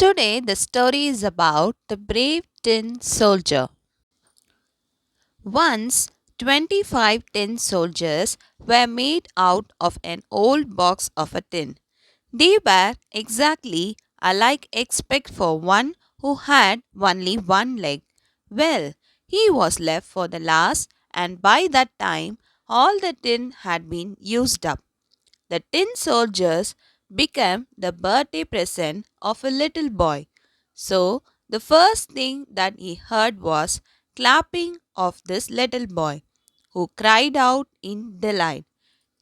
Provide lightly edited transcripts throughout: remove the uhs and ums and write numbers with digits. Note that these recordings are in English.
Today, the story is about the brave tin soldier. Once, 25 tin soldiers were made out of an old box of a tin. They were exactly alike except for one who had only one leg. Well, he was left for the last, and by that time, all the tin had been used up. The tin soldiers became the birthday present of a little boy. So, the first thing that he heard was clapping of this little boy, who cried out in delight,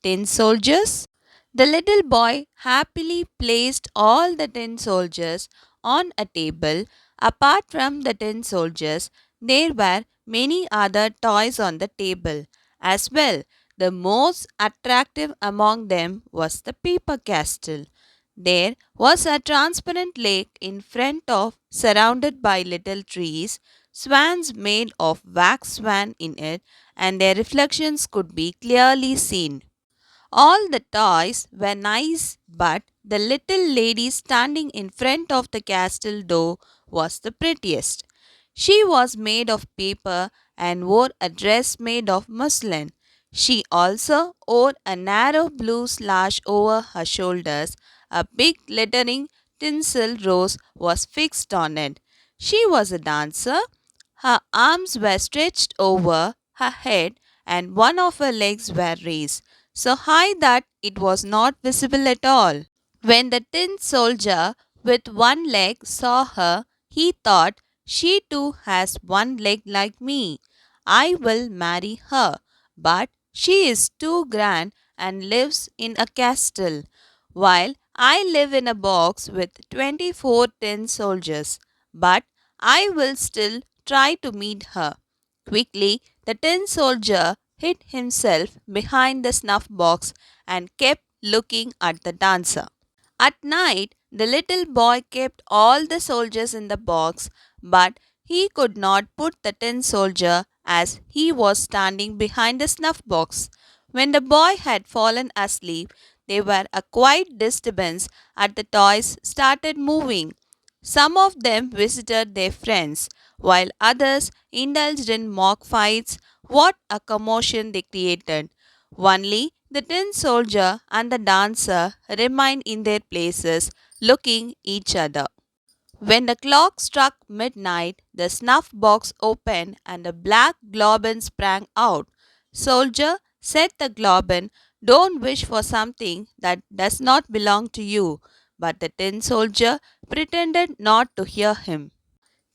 "Tin soldiers?" The little boy happily placed all the tin soldiers on a table. Apart from the tin soldiers, there were many other toys on the table as well. The most attractive among them was the paper castle. There was a transparent lake in front of, surrounded by little trees, swans made of wax swan in it, and their reflections could be clearly seen. All the toys were nice, but the little lady standing in front of the castle door was the prettiest. She was made of paper and wore a dress made of muslin. She also wore a narrow blue sash over her shoulders. A big glittering tinsel rose was fixed on it. She was a dancer. Her arms were stretched over her head and one of her legs were raised so high that it was not visible at all. When the tin soldier with one leg saw her, he thought, "She too has one leg like me. I will marry her. But she is too grand and lives in a castle, while I live in a box with 24 tin soldiers. But I will still try to meet her." Quickly, the tin soldier hid himself behind the snuff box and kept looking at the dancer. At night, the little boy kept all the soldiers in the box, but he could not put the tin soldier as he was standing behind the snuff box. When the boy had fallen asleep, there were a quiet disturbance and the toys started moving. Some of them visited their friends, while others indulged in mock fights. What a commotion they created! Only the tin soldier and the dancer remained in their places, looking each other. When the clock struck midnight, the snuff box opened and a black globin sprang out. "Soldier," said the globin, "don't wish for something that does not belong to you." But the tin soldier pretended not to hear him.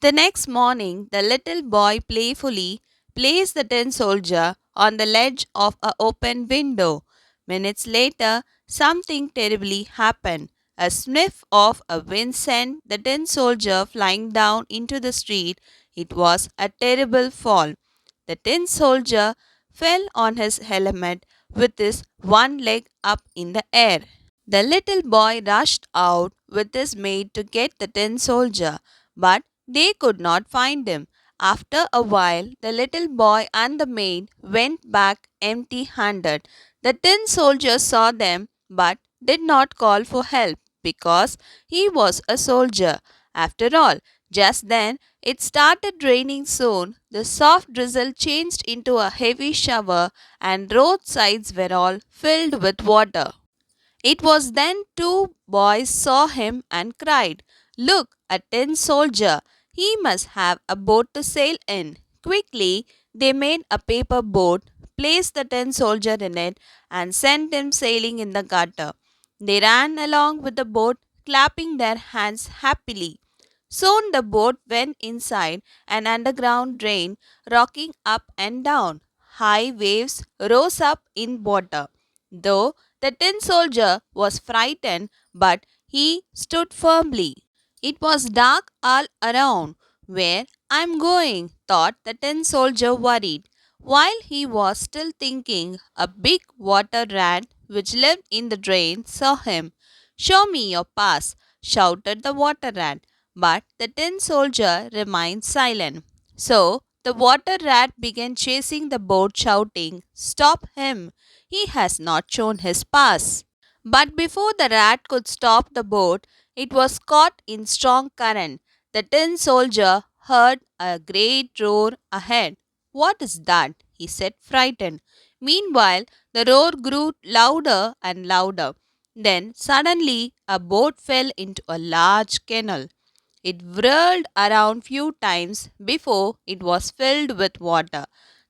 The next morning, the little boy playfully placed the tin soldier on the ledge of an open window. Minutes later, something terribly happened. A sniff of a wind sent the tin soldier flying down into the street. It was a terrible fall. The tin soldier fell on his helmet with his one leg up in the air. The little boy rushed out with his maid to get the tin soldier, but they could not find him. After a while, the little boy and the maid went back empty handed. The tin soldier saw them but did not call for help because he was a soldier. After all, just then it started raining soon. The soft drizzle changed into a heavy shower, and roadsides were all filled with water. It was then two boys saw him and cried, "Look, a tin soldier! He must have a boat to sail in." Quickly, they made a paper boat, placed the tin soldier in it, and sent him sailing in the gutter. They ran along with the boat, clapping their hands happily. Soon the boat went inside an underground drain, rocking up and down. High waves rose up in water. Though the tin soldier was frightened, but he stood firmly. It was dark all around. "Where I'm going?" thought the tin soldier worried. While he was still thinking, a big water rat which lived in the drain saw him. "Show me your pass," shouted the water rat. But the tin soldier remained silent. So the water rat began chasing the boat, shouting, "Stop him! He has not shown his pass." But before the rat could stop the boat, It was caught in strong current. The tin soldier heard a great roar ahead. What is that? He said, frightened. Meanwhile, the roar grew louder and louder. Then suddenly a boat fell into a large canal. It whirled around few times before it was filled with water.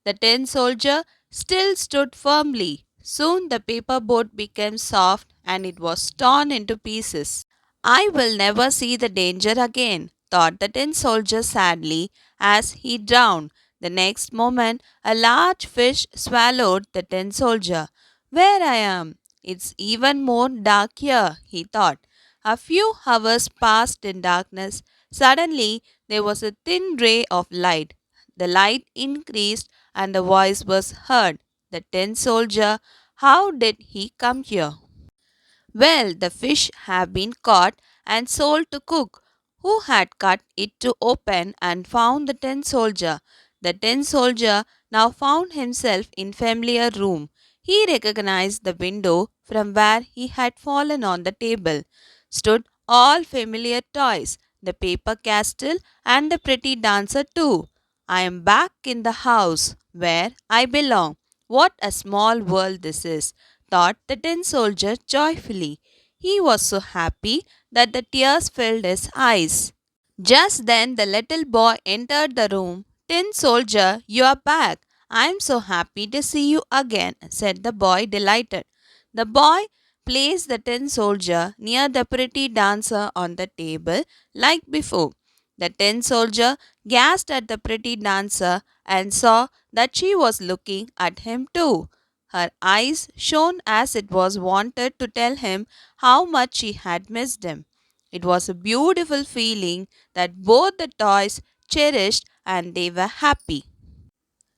The tin soldier still stood firmly. Soon the paper boat became soft and it was torn into pieces. I will never see the danger again, thought the tin soldier sadly as he drowned. The next moment, a large fish swallowed the tin soldier. Where I am? It's even more dark here, he thought. A few hours passed in darkness. Suddenly, there was a thin ray of light. The light increased and the voice was heard. The tin soldier, how did he come here? Well, the fish have been caught and sold to cook, who had cut it to open and found the tin soldier. The tin soldier now found himself in familiar room. He recognized the window from where he had fallen on the table. Stood all familiar toys, the paper castle and the pretty dancer too. I am back in the house where I belong. What a small world this is, thought the tin soldier joyfully. He was so happy that the tears filled his eyes. Just then the little boy entered the room. Tin soldier, you are back. I am so happy to see you again, said the boy, delighted. The boy placed the tin soldier near the pretty dancer on the table like before. The tin soldier gazed at the pretty dancer and saw that she was looking at him too. Her eyes shone as it was wanted to tell him how much she had missed him. It was a beautiful feeling that both the toys cherished and they were happy.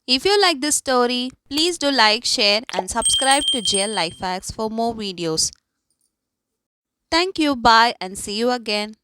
If you like this story, please do like, share and subscribe to JL Lifehacks for more videos. Thank you, bye and see you again.